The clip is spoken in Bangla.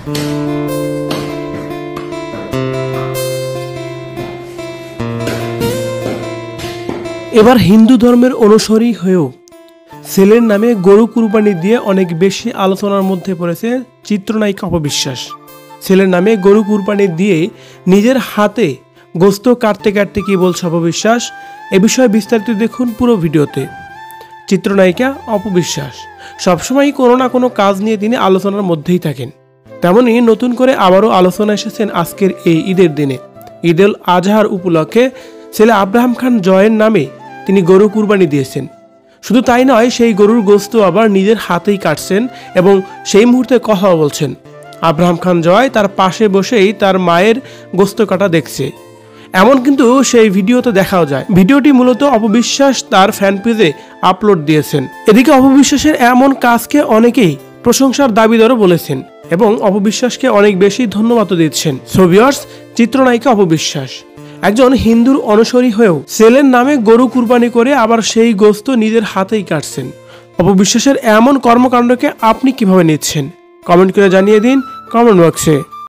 এবার হিন্দু ধর্মের অনুসারী হয়েও ছেলের নামে গরু কুরবানি দিয়ে অনেক বেশি আলোচনার মধ্যে পড়েছে চিত্রনায়িকা অপবিশ্বাস। ছেলের নামে গরু কুরবানি দিয়ে নিজের হাতে গোস্ত কাটতে কাটতে কি বলছে অপবিশ্বাস, এ বিষয়ে বিস্তারিত দেখুন পুরো ভিডিওতে। চিত্রনায়িকা অপবিশ্বাস সবসময় কোনো না কোনো কাজ নিয়ে তিনি আলোচনার মধ্যেই থাকেন। তেমনই নতুন করে আবারও আলোচনা এসেছেন আজকের এই ঈদের দিনে। ঈদ উল আজহার উপলক্ষে ছেলে আব্রাহাম খান জয়ের নামে তিনি গরু কুরবানি দিয়েছেন। শুধু তাই নয়, সেই গরুর গোস্ত আবার নিজের হাতেই কাটছেন এবং সেই মুহূর্তে কথা বলছেন। আব্রাহাম খান জয় তার পাশে বসেই তার মায়ের গোস্ত কাটা দেখছে, এমন কিন্তু সেই ভিডিওতে দেখাও যায়। ভিডিওটি মূলত অপবিশ্বাস তার ফ্যান পেজে আপলোড দিয়েছেন। এদিকে অপবিশ্বাসের এমন কাজকে অনেকেই প্রশংসার দাবিদারও বলেছেন এবং অপবিশ্বাসকে অনেক বেশি ধন্যবাদ দিচ্ছেন। সো ভিউয়ার্স, চিত্রনায়িকা অপবিশ্বাস একজন হিন্দুর অনুসারী হয়েও ছেলের নামে গরু কুরবানি করে আবার সেই গোস্ত নিজের হাতেই কাটছেন। অপবিশ্বাসের এমন কর্মকাণ্ডকে আপনি কিভাবে নিচ্ছেন? কমেন্ট করে জানিয়ে দিন কমেন্ট বক্সে।